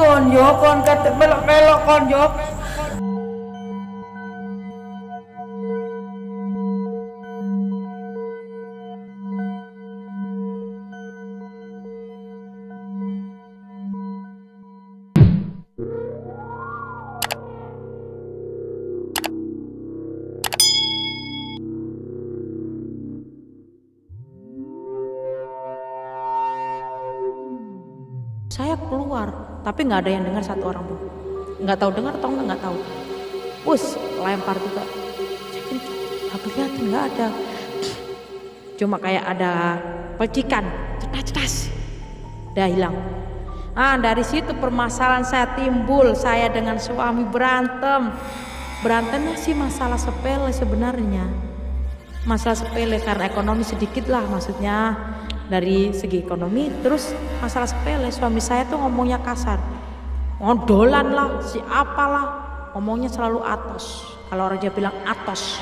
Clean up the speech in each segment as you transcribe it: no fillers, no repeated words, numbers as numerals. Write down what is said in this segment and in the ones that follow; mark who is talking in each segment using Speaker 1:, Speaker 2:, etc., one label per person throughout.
Speaker 1: Konjo kon kata belok-belok konjo. Saya keluar, tapi nggak ada yang dengar satu orang pun. Nggak tahu dengar atau nggak tahu. Bus lempar juga. Aku lihatin nggak ada. Cuma kayak ada percikan, cetas-cetas. Udah hilang. Dari situ permasalahan saya timbul. Saya dengan suami berantem. Berantemnya sih masalah sepele sebenarnya. Masalah sepele karena ekonomi sedikit lah maksudnya. Dari segi ekonomi, terus masalah sepele, suami saya tuh ngomongnya kasar, ngodolan lah, si apalah, ngomongnya selalu atos. Kalau orang Jawa bilang atos,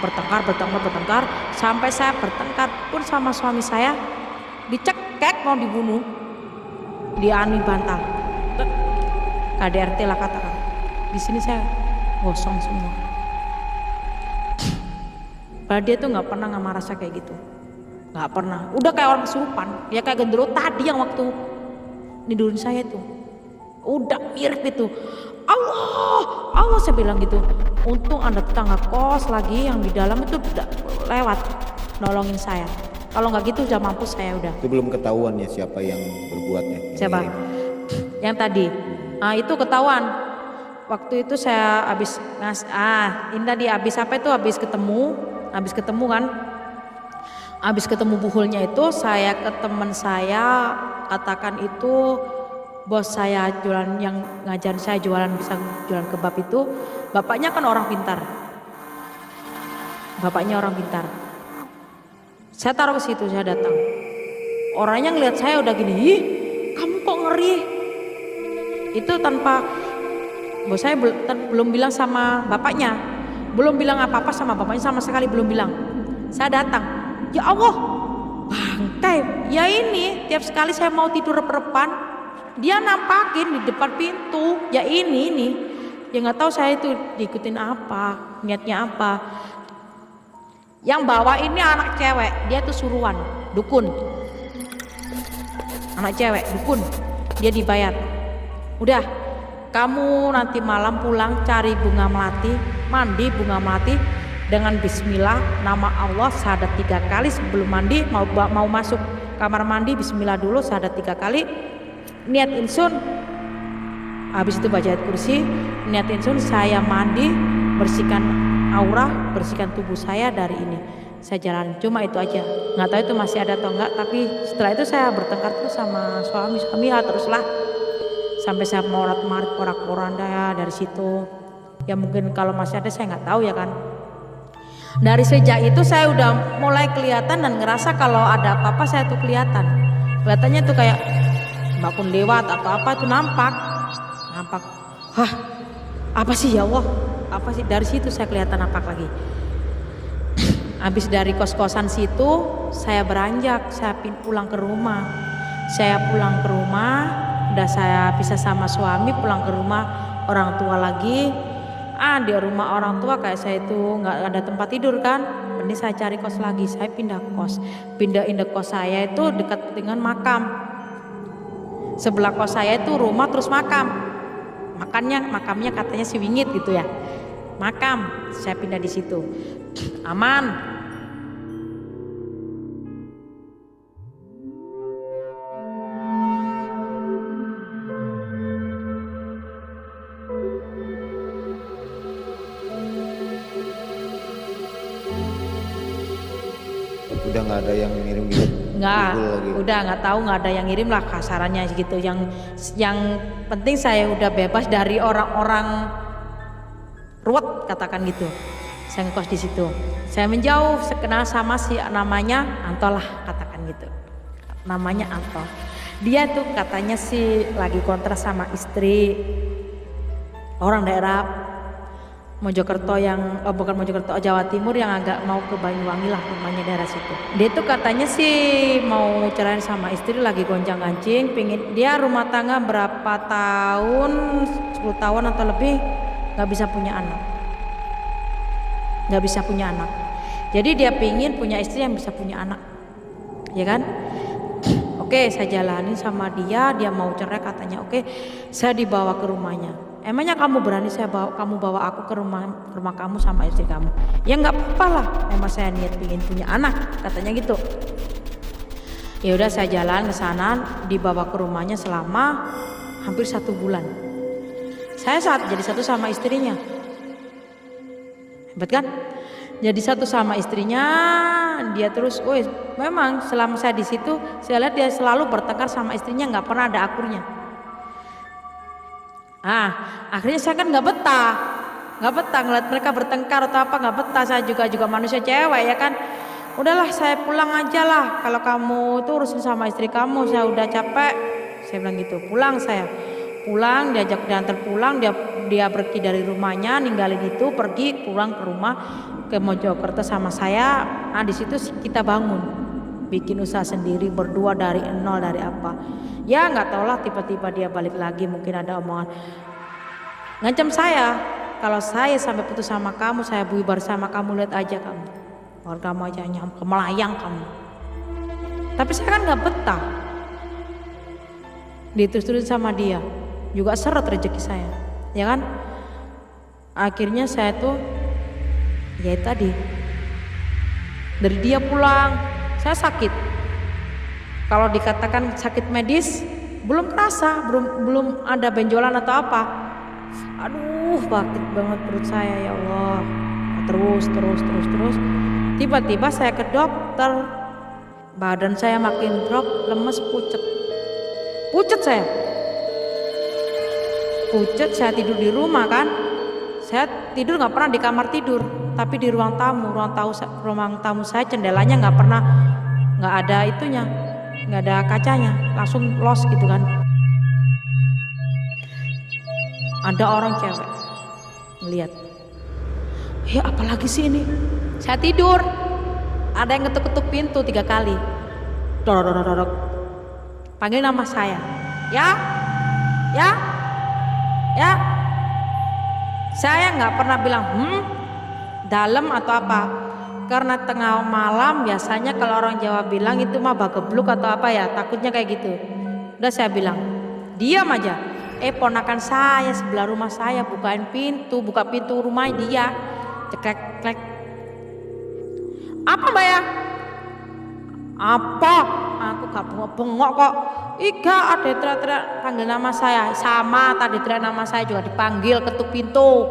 Speaker 1: bertengkar, sampai saya bertengkar pun sama suami saya, dicekek mau dibunuh, diani bantal, KDRT lah katakan. Di sini saya gosong semua. Padahal dia tuh nggak pernah nggak rasa kayak gitu. Nggak pernah, udah kayak orang kesurupan, ya kayak gendero tadi yang waktu nidurin saya tuh, udah mirip itu. Allah saya bilang gitu. Untung ada tetangga kos lagi yang di dalam itu udah lewat nolongin saya. Kalau nggak gitu udah mampus saya udah.
Speaker 2: Itu belum ketahuan ya siapa yang berbuatnya.
Speaker 1: Siapa? Yang tadi. Itu ketahuan. Waktu itu saya habis ini tadi habis apa itu habis ketemu kan. Habis ketemu buhulnya itu saya ke teman saya katakan itu bos saya jualan yang ngajarin saya bisa jualan kebab itu bapaknya kan orang pintar. Saya taruh ke situ, saya datang. Orangnya ngelihat saya udah gini, "Ih, kamu kok ngeri?" Itu tanpa bos saya belum bilang sama bapaknya, belum bilang apa-apa sama bapaknya sama sekali belum bilang. Saya datang. Ya Allah, bangkai. Ya ini, tiap sekali saya mau tidur rep-repan, dia nampakin di depan pintu. Ya ini. Ya nggak tahu saya itu diikutin apa, niatnya apa. Yang bawa ini anak cewek, dia tuh suruhan, dukun. Anak cewek, dukun. Dia dibayar. Udah, kamu nanti malam pulang cari bunga melati, mandi bunga melati. Dengan bismillah nama Allah syahadat 3 kali sebelum mandi mau masuk kamar mandi bismillah dulu syahadat 3 kali niat insun habis itu baca ayat kursi niat insun saya mandi bersihkan aura bersihkan tubuh saya dari ini saya jalan cuma itu aja nggak tahu itu masih ada atau enggak tapi setelah itu saya bertengkar terus sama suami ya teruslah sampai saya morat-marit porak-poranda dari situ ya mungkin kalau masih ada saya nggak tahu ya kan. Dari sejak itu saya udah mulai kelihatan dan ngerasa kalau ada apa-apa saya tuh kelihatannya tuh kayak Mbak Kun lewat atau apa tuh nampak apa sih ya Allah apa sih dari situ saya kelihatan nampak lagi. Habis dari kos-kosan situ saya beranjak saya pulang ke rumah udah saya pisah sama suami pulang ke rumah orang tua lagi. Di rumah orang tua kayak saya itu nggak ada tempat tidur kan, ini saya cari kos lagi, saya pindah kos saya itu dekat dengan makam, sebelah kos saya itu rumah terus makamnya katanya si Wingit gitu ya, makam saya pindah di situ, aman.
Speaker 2: udah nggak ada yang ngirim gitu.
Speaker 1: Nggak,
Speaker 2: Google lagi.
Speaker 1: udah nggak tahu, nggak ada yang ngirim lah kasarannya gitu. Yang penting saya udah bebas dari orang-orang ruwet, katakan gitu. Saya ngekos di situ. Saya menjauh, kenal sama si namanya Anto lah, katakan gitu. Namanya Anto. Dia tuh katanya sih lagi kontrak sama istri orang daerah Mojokerto bukan Mojokerto, Jawa Timur yang agak mau ke Banyuwangi lah, rumahnya daerah situ. Dia tuh katanya sih mau cerai sama istri, lagi gonjang-ganjing, pingin dia rumah tangga berapa tahun, 10 tahun atau lebih nggak bisa punya anak. Jadi dia pingin punya istri yang bisa punya anak, ya kan? Oke, saya jalanin sama dia mau cerai katanya. Oke, saya dibawa ke rumahnya. Emangnya kamu berani kamu bawa aku ke rumah kamu sama istri kamu? Ya nggak apa-apa lah, emang saya niat pingin punya anak, katanya gitu. Ya udah, saya jalan ke sana, dibawa ke rumahnya selama hampir 1 bulan. Saya jadi satu sama istrinya, hebat kan? Jadi satu sama istrinya, dia terus, memang selama saya di situ, saya lihat dia selalu bertengkar sama istrinya, nggak pernah ada akurnya. Akhirnya saya kan nggak betah ngeliat mereka bertengkar atau apa, nggak betah. Saya juga manusia cewek ya kan. Udahlah, saya pulang aja lah, kalau kamu tuh urusin sama istri kamu, saya udah capek, saya bilang gitu. Pulang, diantar pulang, dia pergi dari rumahnya, ninggalin itu, pergi pulang ke rumah ke Mojokerto sama saya. Di situ kita bangun, bikin usaha sendiri berdua dari nol, dari apa. Ya nggak tau lah, tiba-tiba dia balik lagi, mungkin ada omongan ngancam saya, kalau saya sampai putus sama kamu, saya bubar sama kamu, lihat aja kamu, kamu aja melayang kamu. Tapi saya kan nggak betah diterus-terusin sama dia, juga seret rezeki saya, ya kan. Akhirnya saya tuh ya tadi, dari dia pulang saya sakit. Kalau dikatakan sakit medis belum kerasa, belum ada benjolan atau apa. Aduh, sakit banget perut saya, ya Allah. Terus. Tiba-tiba saya ke dokter, badan saya makin drop, lemes, pucet saya. Saya tidur di rumah kan. Saya tidur nggak pernah di kamar tidur, tapi di ruang tamu saya jendelanya nggak ada itunya, nggak ada kacanya, langsung los gitu kan. Ada orang cewek ngeliat, ya apalagi sih ini. Saya tidur, ada yang ketuk-ketuk pintu 3 kali, dorok, panggil nama saya, ya. Saya nggak pernah bilang dalam atau apa, karena tengah malam biasanya kalau orang Jawa bilang itu mah bagebluk atau apa ya, takutnya kayak gitu. Udah saya bilang, diam aja. Ponakan saya sebelah rumah saya buka pintu rumah dia, ceklek. Apa mbak ya? Apa? Aku gak bengok kok. Iga ada teriak panggil nama saya, sama tadi teriak nama saya juga dipanggil, ketuk pintu.